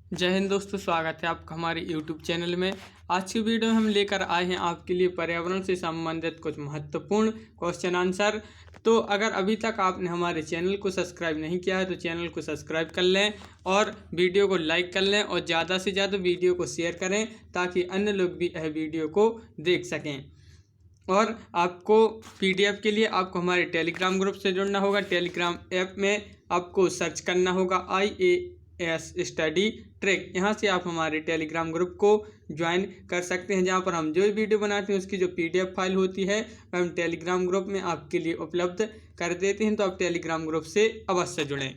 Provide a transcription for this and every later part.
जय हिंद दोस्तों, स्वागत है आपका हमारे YouTube चैनल में। आज की वीडियो में हम लेकर आए हैं आपके लिए पर्यावरण से संबंधित कुछ महत्वपूर्ण क्वेश्चन आंसर। तो अगर अभी तक आपने हमारे चैनल को सब्सक्राइब नहीं किया है तो चैनल को सब्सक्राइब कर लें और वीडियो को लाइक कर लें और ज़्यादा से ज़्यादा वीडियो को शेयर करें ताकि अन्य लोग भी यह वीडियो को देख सकें। और आपको PDF के लिए आपको हमारे टेलीग्राम ग्रुप से जुड़ना होगा। टेलीग्राम ऐप में आपको सर्च करना होगा IAS स्टडी ट्रैक। यहाँ से आप हमारे टेलीग्राम ग्रुप को ज्वाइन कर सकते हैं, जहाँ पर हम जो वीडियो बनाते हैं उसकी जो PDF फाइल होती है वह हम टेलीग्राम ग्रुप में आपके लिए उपलब्ध कर देते हैं। तो आप टेलीग्राम ग्रुप से अवश्य जुड़ें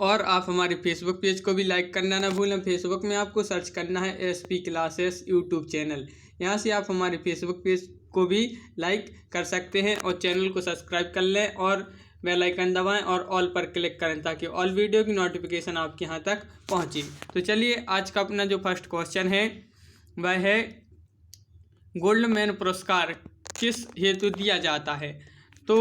और आप हमारे फेसबुक पेज को भी लाइक करना ना भूलें। फेसबुक में आपको सर्च करना है SP क्लासेस यूट्यूब चैनल। यहाँ से आप हमारे फेसबुक पेज को भी लाइक कर सकते हैं और चैनल को सब्सक्राइब कर लें और बेल आइकन दबाएं और ऑल पर क्लिक करें ताकि ऑल वीडियो की नोटिफिकेशन आपके यहाँ तक पहुँचे। तो चलिए आज का अपना जो फर्स्ट क्वेश्चन है वह है गोल्डमैन पुरस्कार किस हेतु दिया जाता है। तो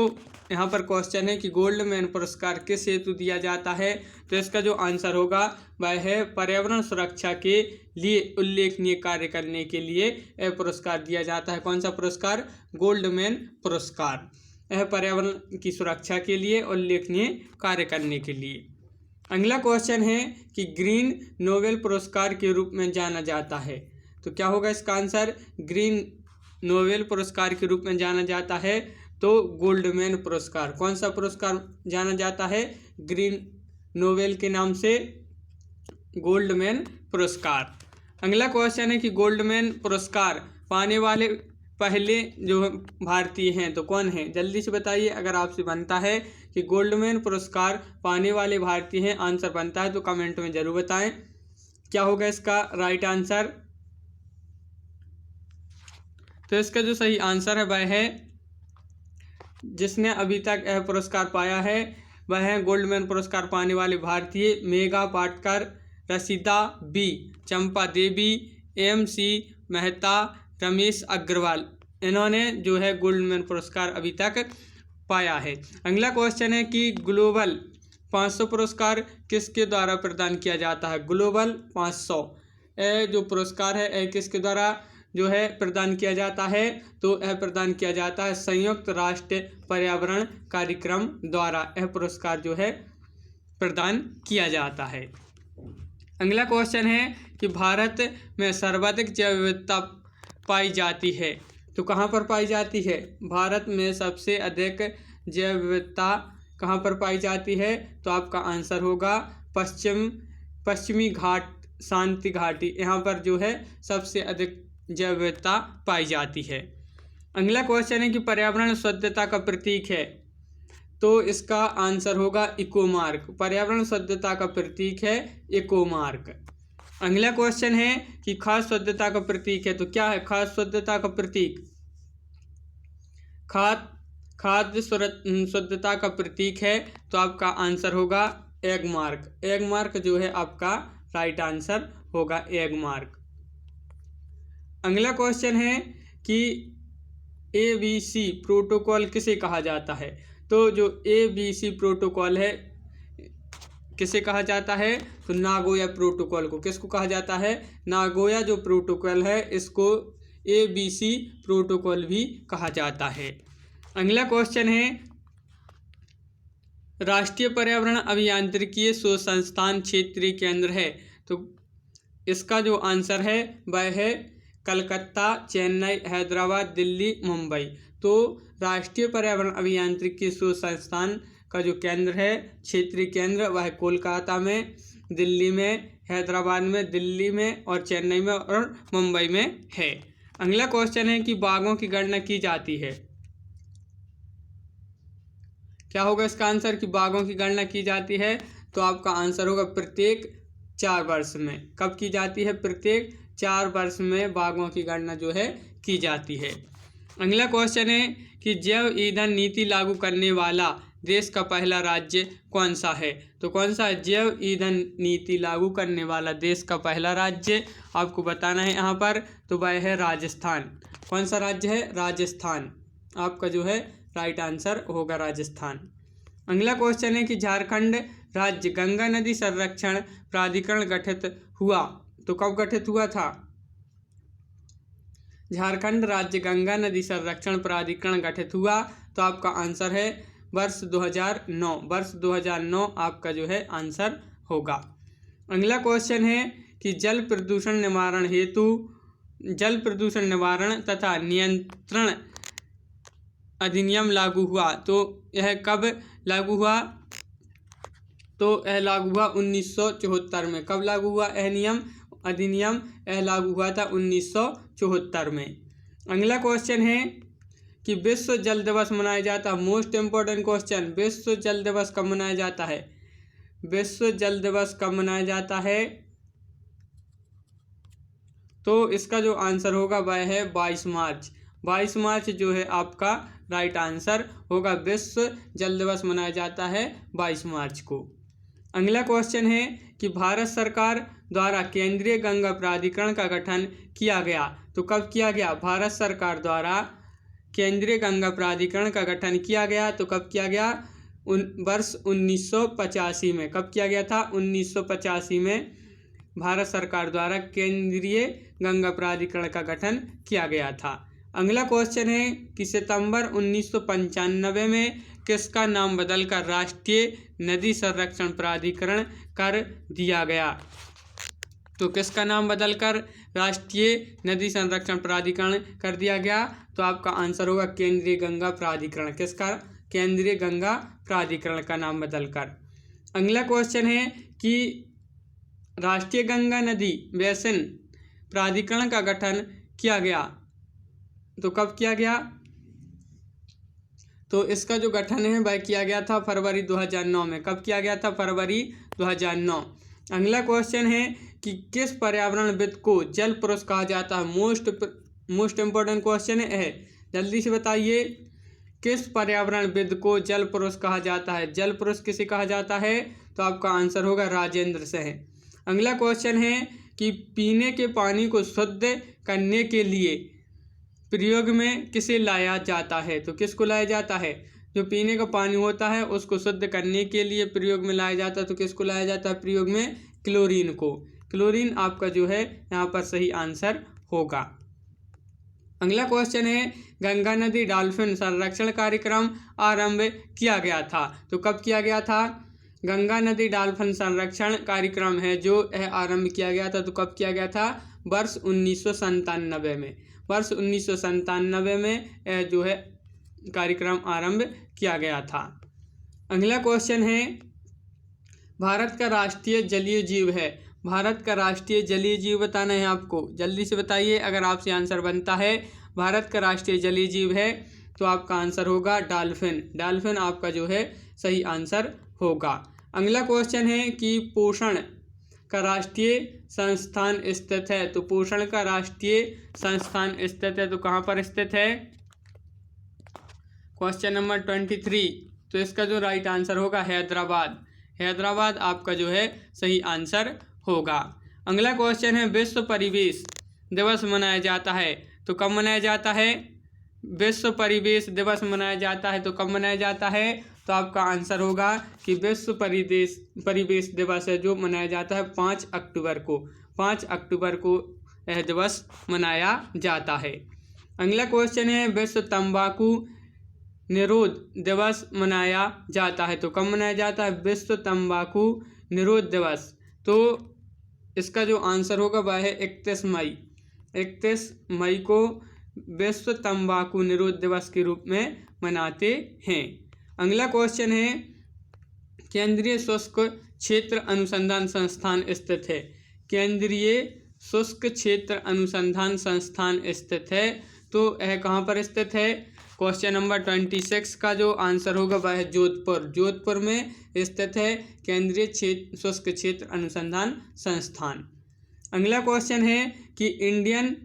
यहाँ पर क्वेश्चन है कि गोल्डमैन पुरस्कार किस हेतु दिया जाता है। तो इसका जो आंसर होगा वह है पर्यावरण सुरक्षा के लिए उल्लेखनीय कार्य करने के लिए यह पुरस्कार दिया जाता है। कौन सा पुरस्कार? गोल्डमैन पुरस्कार। यह पर्यावरण की सुरक्षा के लिए उल्लेखनीय कार्य करने के लिए। अगला क्वेश्चन है कि ग्रीन नोबेल पुरस्कार के रूप में जाना जाता है। तो क्या होगा इसका आंसर? ग्रीन नोबेल पुरस्कार के रूप में जाना जाता है तो गोल्डमैन पुरस्कार। कौन सा पुरस्कार जाना जाता है? ग्रीन नोबेल के नाम से गोल्डमैन पुरस्कार। अगला क्वेश्चन है कि गोल्डमैन पुरस्कार पाने वाले पहले जो भारतीय हैं तो कौन है? जल्दी से बताइए। अगर आपसे बनता है कि गोल्डमैन पुरस्कार पाने वाले भारतीय हैं, आंसर बनता है तो कमेंट में ज़रूर बताएं। क्या होगा इसका राइट आंसर? तो इसका जो सही आंसर है वह है, जिसने अभी तक यह पुरस्कार पाया है वह है गोल्डमैन पुरस्कार पाने वाले भारतीय मेघा पाटकर, रशीदा B, चंपा देवी, MC मेहता, रमेश अग्रवाल। इन्होंने जो है गोल्डमैन पुरस्कार अभी तक पाया है। अगला क्वेश्चन है कि ग्लोबल 500 पुरस्कार किसके द्वारा प्रदान किया जाता है? ग्लोबल 500 जो पुरस्कार है यह किसके द्वारा जो है प्रदान किया जाता है? तो यह प्रदान किया जाता है संयुक्त राष्ट्र पर्यावरण कार्यक्रम द्वारा। यह पुरस्कार जो है प्रदान किया जाता है। अगला क्वेश्चन है कि भारत में सर्वाधिक जैव विविधता पाई जाती है। तो कहाँ पर पाई जाती है? भारत में सबसे अधिक जैव विविधता कहाँ पर पाई जाती है? तो आपका आंसर होगा पश्चिमी घाट शांति घाटी। यहाँ पर जो है सबसे अधिक जैव विविधता पाई जाती है। अगला क्वेश्चन है कि पर्यावरण शुद्धता का प्रतीक है। तो इसका आंसर होगा इकोमार्क। पर्यावरण शुद्धता का प्रतीक है इकोमार्क। अगला क्वेश्चन है कि खाद्य शुद्धता का प्रतीक है। तो क्या है खाद्य शुद्धता का प्रतीक? खाद्य शुद्धता का प्रतीक है तो आपका आंसर होगा एग मार्क। एग मार्क जो है आपका राइट आंसर होगा एग मार्क। अगला क्वेश्चन है कि ABC प्रोटोकॉल किसे कहा जाता है। तो जो ABC प्रोटोकॉल है किसे कहा जाता है? तो नागोया प्रोटोकॉल को। किसको कहा जाता है? नागोया जो प्रोटोकॉल है इसको ABC प्रोटोकॉल भी कहा जाता है। अगला क्वेश्चन है राष्ट्रीय पर्यावरण अभियांत्रिकी शोध संस्थान क्षेत्रीय केंद्र है। तो इसका जो आंसर है वह है कलकत्ता, चेन्नई, हैदराबाद, दिल्ली, मुंबई। तो राष्ट्रीय पर्यावरण अभियांत्रिकी शोध संस्थान का जो केंद्र है क्षेत्रीय केंद्र वह कोलकाता में, दिल्ली में, हैदराबाद में, दिल्ली में और चेन्नई में और मुंबई में है। अगला क्वेश्चन है कि बाघों की गणना की जाती है। क्या होगा इसका आंसर कि बाघों की गणना की जाती है? तो आपका आंसर होगा प्रत्येक 4 वर्ष में। कब की जाती है? प्रत्येक 4 वर्ष में बाघों की गणना जो है की जाती है। अगला क्वेश्चन है कि जैव ईंधन नीति लागू करने वाला देश का पहला राज्य कौन सा है। तो कौन सा है जैव ईंधन नीति लागू करने वाला देश का पहला राज्य आपको बताना है यहाँ पर। तो वह है राजस्थान। कौन सा राज्य है? राजस्थान। आपका जो है राइट आंसर होगा राजस्थान। अगला क्वेश्चन है कि झारखंड राज्य गंगा नदी संरक्षण प्राधिकरण गठित हुआ? तो कब गठित हुआ था? झारखंड राज्य गंगा नदी संरक्षण प्राधिकरण गठित हुआ, तो आपका आंसर है वर्ष 2009। वर्ष 2009 आपका जो है आंसर होगा। अगला क्वेश्चन है कि जल प्रदूषण निवारण तथा नियंत्रण अधिनियम लागू हुआ, तो यह कब लागू हुआ? तो यह लागू हुआ 1974 में। कब लागू हुआ यह अधिनियम? यह लागू हुआ था 1974 में। अगला क्वेश्चन है कि विश्व जल दिवस मनाया जाता है। मोस्ट इम्पोर्टेंट क्वेश्चन, विश्व जल दिवस कब मनाया जाता है? विश्व जल दिवस कब मनाया जाता है? तो इसका जो आंसर होगा वह है 22 मार्च। 22 मार्च जो है आपका राइट आंसर होगा। विश्व जल दिवस मनाया जाता है 22 मार्च को। अगला क्वेश्चन है कि भारत सरकार द्वारा केंद्रीय गंगा प्राधिकरण का गठन किया गया, तो कब किया गया? भारत सरकार द्वारा केंद्रीय गंगा प्राधिकरण का गठन किया गया, तो कब किया गया? वर्ष 1985 में। कब किया गया था? 1985 में भारत सरकार द्वारा केंद्रीय गंगा प्राधिकरण का गठन किया गया था। अगला क्वेश्चन है कि सितंबर 1995 में किसका नाम बदलकर राष्ट्रीय नदी संरक्षण प्राधिकरण कर दिया गया? तो किसका नाम बदलकर राष्ट्रीय नदी संरक्षण प्राधिकरण कर दिया गया? तो आपका आंसर होगा केंद्रीय गंगा प्राधिकरण। किसका? केंद्रीय गंगा प्राधिकरण का नाम बदलकर। अगला क्वेश्चन है कि राष्ट्रीय गंगा नदी बेसिन प्राधिकरण का गठन किया गया, तो कब किया गया? तो इसका जो गठन है वह किया गया था फरवरी 2009 में। कब किया गया था? फरवरी 2009। अगला क्वेश्चन है कि किस पर्यावरणविद को जल पुरुष कहा जाता है? मोस्ट इम्पोर्टेंट क्वेश्चन है, जल्दी से बताइए। किस पर्यावरणविद को जल पुरुष कहा जाता है? जल पुरुष किसे कहा जाता है? तो आपका आंसर होगा राजेंद्र सिंह। अगला क्वेश्चन है कि पीने के पानी को शुद्ध करने के लिए प्रयोग में किसे लाया जाता है? तो किसको लाया जाता है? जो पीने का पानी होता है उसको शुद्ध करने के लिए प्रयोग में लाया जाता है, तो किसको लाया जाता है प्रयोग में? क्लोरीन को। क्लोरीन आपका जो है यहाँ पर सही आंसर होगा। अगला क्वेश्चन है गंगा नदी डॉल्फिन संरक्षण कार्यक्रम आरंभ किया गया था, तो कब किया गया था? गंगा नदी डॉल्फिन संरक्षण कार्यक्रम है जो यह आरंभ किया गया था, तो कब किया गया था? वर्ष 1997 में। वर्ष 1997 में यह जो है कार्यक्रम आरंभ किया गया था। अगला क्वेश्चन है भारत का राष्ट्रीय जलीय जीव है। भारत का राष्ट्रीय जलीय जीव बताना है आपको, जल्दी से बताइए। अगर आपसे आंसर बनता है भारत का राष्ट्रीय जलीय जीव है तो आपका आंसर होगा डॉल्फिन। डॉल्फिन आपका जो है सही आंसर होगा। अगला क्वेश्चन है कि पोषण का राष्ट्रीय संस्थान स्थित है, तो पोषण का राष्ट्रीय संस्थान स्थित है तो कहाँ पर स्थित है? क्वेश्चन नंबर 23, तो इसका जो राइट आंसर होगा हैदराबाद। हैदराबाद आपका जो है सही आंसर होगा। अगला क्वेश्चन है विश्व परिवेश दिवस मनाया जाता है, तो कब मनाया जाता है? विश्व परिवेश दिवस मनाया जाता है तो कब मनाया जाता है? तो आपका आंसर होगा कि विश्व परिवेश दिवस है जो मनाया जाता है 5 अक्टूबर को। 5 अक्टूबर को यह दिवस मनाया जाता है। अगला क्वेश्चन है विश्व तंबाकू निरोध दिवस मनाया जाता है, तो कब मनाया जाता है? विश्व तंबाकू निरोध दिवस, तो इसका जो आंसर होगा वह है 31 मई। 31 मई को विश्व तंबाकू निरोध दिवस के रूप में मनाते हैं। अगला क्वेश्चन है केंद्रीय शुष्क क्षेत्र अनुसंधान संस्थान स्थित है। केंद्रीय शुष्क क्षेत्र अनुसंधान संस्थान स्थित है, तो यह कहाँ पर स्थित है? क्वेश्चन नंबर 26 का जो आंसर होगा वह है जोधपुर। जोधपुर में स्थित है केंद्रीय शुष्क क्षेत्र अनुसंधान संस्थान। अगला क्वेश्चन है कि Indian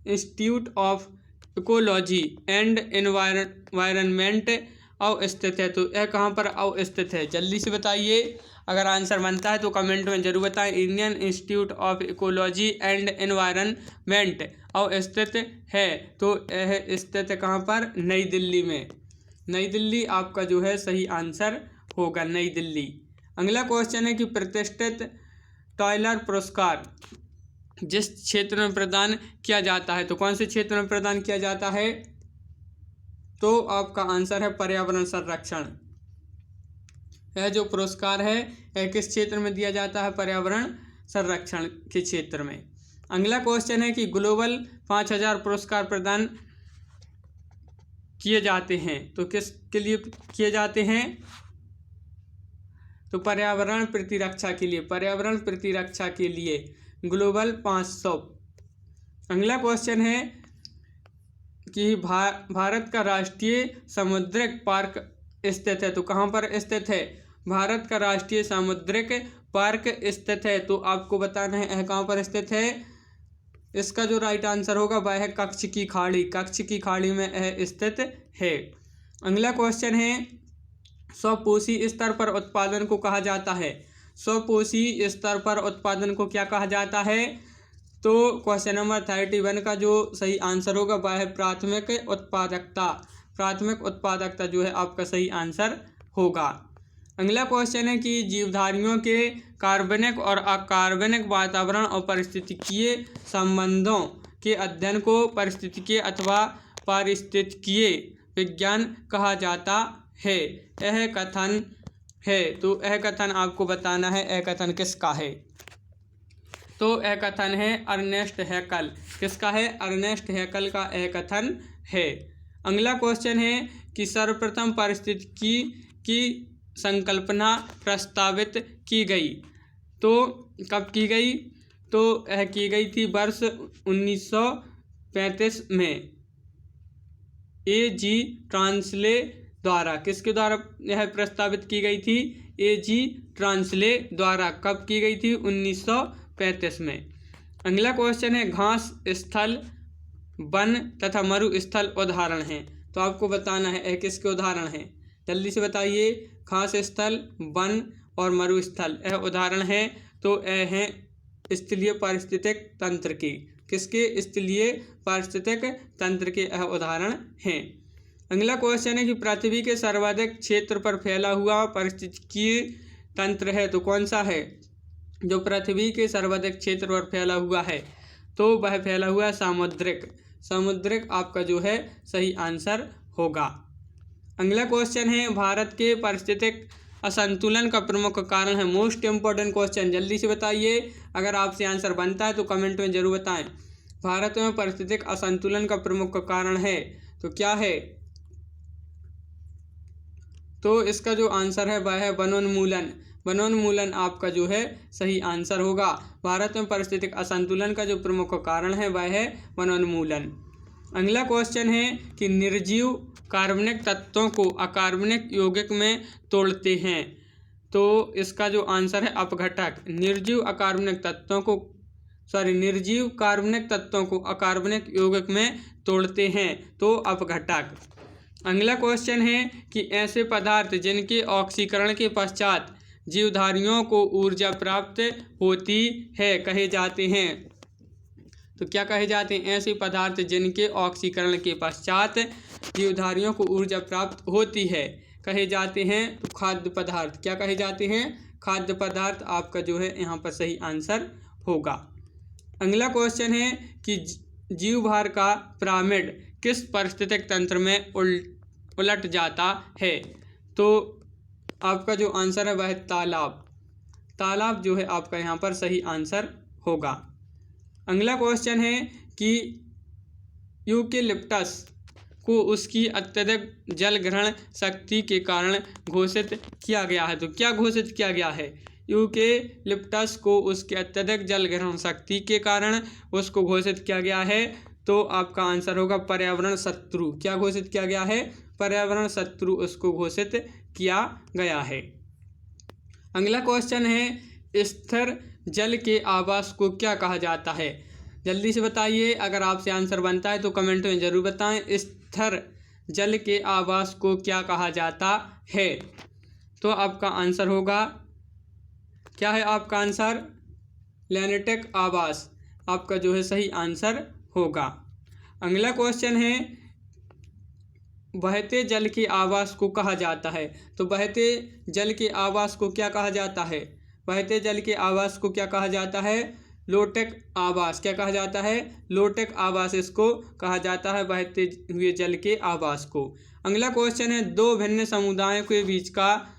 institute of ecology and environment अवस्थित है, तो यह कहाँ पर अवस्थित है? जल्दी से बताइए। अगर आंसर बनता है तो कमेंट में जरूर बताएं। Indian institute of ecology and environment अवस्थित है, तो यह स्थित है कहाँ पर? नई दिल्ली में। नई दिल्ली आपका जो है सही आंसर होगा, नई दिल्ली। अगला क्वेश्चन है कि प्रतिष्ठित टॉयलर पुरस्कार जिस क्षेत्र में प्रदान किया जाता है, तो कौन से क्षेत्र में प्रदान किया जाता है? तो आपका आंसर है पर्यावरण संरक्षण। यह जो पुरस्कार है यह किस क्षेत्र में दिया जाता है? पर्यावरण संरक्षण के क्षेत्र में। अगला क्वेश्चन है कि ग्लोबल 5000 पुरस्कार प्रदान किए जाते हैं, तो किसके लिए किए जाते हैं? तो पर्यावरण प्रतिरक्षा के लिए, पर्यावरण प्रतिरक्षा के लिए ग्लोबल 500। अगला क्वेश्चन है कि भारत का राष्ट्रीय समुद्रिक पार्क स्थित है, तो कहाँ पर स्थित है? भारत का राष्ट्रीय समुद्रिक पार्क स्थित है, तो आपको बताना है यह कहाँ पर स्थित है। इसका जो राइट आंसर होगा वह है कच्छ की खाड़ी, कच्छ की खाड़ी में यह स्थित है। अगला क्वेश्चन है स्वपोषी स्तर पर उत्पादन को कहा जाता है। स्वपोषी स्तर पर उत्पादन को क्या कहा जाता है? तो क्वेश्चन नंबर 31 का जो सही आंसर होगा वह है प्राथमिक उत्पादकता। प्राथमिक उत्पादकता जो है आपका सही आंसर होगा। अगला क्वेश्चन है कि जीवधारियों के कार्बनिक और अकार्बनिक वातावरण और पारिस्थितिकीय संबंधों के अध्ययन को पारिस्थितिकीय अथवा पारिस्थितिकीय विज्ञान कहा जाता है। यह कथन है, तो यह कथन आपको बताना है यह कथन किसका है। तो यह कथन है अर्नेस्ट हैकल। किसका है? अर्नेस्ट हैकल का यह कथन है। अगला क्वेश्चन है कि सर्वप्रथम पारिस्थितिकी की संकल्पना प्रस्तावित की गई, तो कब की गई? तो यह की गई थी वर्ष 1935 में A.G. ट्रांसले द्वारा। किसके द्वारा यह प्रस्तावित की गई थी? A.G. ट्रांसले द्वारा। कब की गई थी? 1935 में। अगला क्वेश्चन है घास स्थल, वन तथा मरुस्थल उदाहरण हैं, तो आपको बताना है यह किसके उदाहरण हैं। जल्दी से बताइए। घास स्थल, वन और मरुस्थल यह उदाहरण है, तो यह है स्थलीय पारिस्थितिक तंत्र की। किसके? स्थलीय पारिस्थितिक तंत्र के यह उदाहरण हैं। अगला क्वेश्चन है कि पृथ्वी के सर्वाधिक क्षेत्र पर फैला हुआ पारिस्थितिकीय तंत्र है, तो कौन सा है? जो पृथ्वी के सर्वाधिक क्षेत्र पर फैला हुआ है, तो वह फैला हुआ सामुद्रिक। सामुद्रिक आपका जो है सही आंसर होगा। अगला क्वेश्चन है भारत के पारिस्थितिक असंतुलन का प्रमुख कारण है। मोस्ट इम्पोर्टेंट क्वेश्चन, जल्दी से बताइए। अगर आपसे आंसर बनता है तो कमेंट में जरूर बताएं। भारत में पारिस्थितिक असंतुलन का प्रमुख कारण है, तो क्या है? तो इसका जो आंसर है वह है वनोन्मूलन। वनोन्मूलन आपका जो है सही आंसर होगा। भारत में पारिस्थितिक असंतुलन का जो प्रमुख कारण है वह है वनोन्मूलन। अगला क्वेश्चन है कि निर्जीव कार्बनिक तत्वों को अकार्बनिक यौगिक में तोड़ते हैं, तो इसका जो आंसर है अपघटक। निर्जीव कार्बनिक तत्वों को अकार्बनिक यौगिक में तोड़ते हैं, तो अपघटक। अगला क्वेश्चन है कि ऐसे पदार्थ जिनके ऑक्सीकरण के पश्चात जीवधारियों को ऊर्जा प्राप्त होती है कहे जाते हैं, तो क्या कहे जाते हैं? ऐसे पदार्थ जिनके ऑक्सीकरण के पश्चात जीवधारियों को ऊर्जा प्राप्त होती है कहे जाते हैं, तो खाद्य पदार्थ। क्या कहे जाते हैं? खाद्य पदार्थ आपका जो है यहाँ पर सही आंसर होगा। अगला क्वेश्चन है कि जीवभार का पिरामिड किस पारिस्थितिक तंत्र में उलट जाता है, तो आपका जो आंसर है वह है तालाब। तालाब जो है आपका यहाँ पर सही आंसर होगा। अगला क्वेश्चन है कि यूकेलिप्टस को उसकी अत्यधिक जल ग्रहण शक्ति के कारण घोषित किया गया है, तो क्या घोषित किया गया है? यूकेलिप्टस को उसके अत्यधिक जल ग्रहण शक्ति के कारण उसको घोषित किया गया है, तो आपका आंसर होगा पर्यावरण शत्रु। क्या घोषित किया गया है? पर्यावरण शत्रु उसको घोषित किया गया है। अगला क्वेश्चन है स्थिर जल के आवास को क्या कहा जाता है? जल्दी से बताइए। अगर आपसे आंसर बनता है तो कमेंट में ज़रूर बताएं। स्थिर जल के आवास को क्या कहा जाता है, तो आपका आंसर होगा, क्या है आपका आंसर? लैनेटिक आवास आपका जो है सही आंसर होगा। अगला क्वेश्चन है बहते जल के आवास को कहा जाता है? तो बहते जल के आवास को क्या कहा जाता है? बहते जल के आवास को क्या कहा जाता है? लोटक आवास। क्या कहा जाता है? लोटक आवास इसको कहा जाता है, बहते हुए जल के आवास को। अगला क्वेश्चन है, दो भिन्न समुदायों के बीच का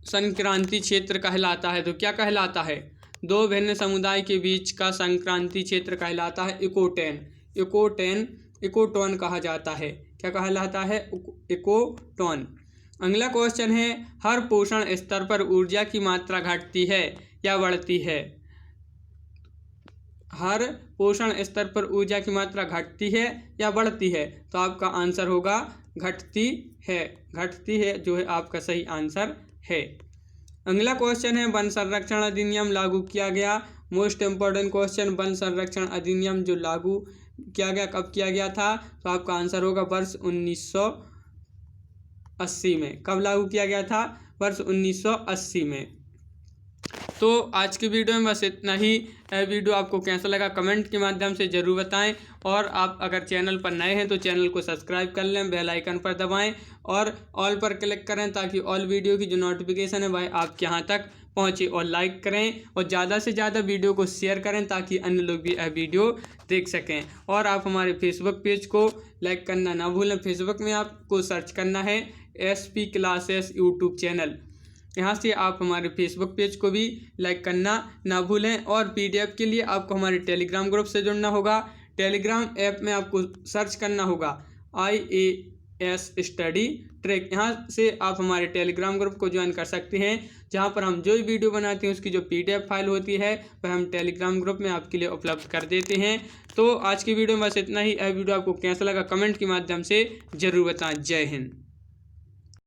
संक्रांति क्षेत्र कहलाता है। तो क्या कहलाता है? दो भिन्न समुदाय के बीच का संक्रांति क्षेत्र कहलाता है इकोटोन। इकोटोन इकोटोन कहा जाता है। क्या कहलाता है? इकोटोन। अगला क्वेश्चन है, हर पोषण स्तर पर ऊर्जा की मात्रा घटती है या बढ़ती है? हर पोषण स्तर पर ऊर्जा की मात्रा घटती है या बढ़ती है? तो आपका आंसर होगा घटती है। घटती है जो है आपका सही आंसर है। अगला क्वेश्चन है, वन संरक्षण अधिनियम लागू किया गया। मोस्ट इम्पोर्टेंट क्वेश्चन, वन संरक्षण अधिनियम जो लागू किया गया कब किया गया था? तो आपका आंसर होगा वर्ष 1980 में। कब लागू किया गया था? वर्ष 1980 में। तो आज की वीडियो में बस इतना ही। वीडियो आपको कैसा लगा कमेंट के माध्यम से ज़रूर बताएं, और आप अगर चैनल पर नए हैं तो चैनल को सब्सक्राइब कर लें, बेल आइकन पर दबाएं और ऑल पर क्लिक करें ताकि ऑल वीडियो की जो नोटिफिकेशन है वह आपके यहाँ तक पहुँचे। और लाइक करें और ज़्यादा से ज़्यादा वीडियो को शेयर करें ताकि अन्य लोग भी यह वीडियो देख सकें। और आप हमारे फेसबुक पेज को लाइक करना ना भूलें। फेसबुक में आपको सर्च करना है SP क्लासेस यूट्यूब चैनल। यहाँ से आप हमारे फेसबुक पेज को भी लाइक करना ना भूलें। और PDF के लिए आपको हमारे टेलीग्राम ग्रुप से जुड़ना होगा। टेलीग्राम ऐप में आपको सर्च करना होगा IAS स्टडी ट्रैक। यहाँ से आप हमारे टेलीग्राम ग्रुप को ज्वाइन कर सकते हैं, जहाँ पर हम जो भी वीडियो बनाते हैं उसकी जो PDF फाइल होती है वह हम टेलीग्राम ग्रुप में आपके लिए उपलब्ध कर देते हैं। तो आज की वीडियो में बस इतना ही। यह वीडियो आपको कैसा लगा कमेंट के माध्यम से ज़रूर बताएं। जय हिंद।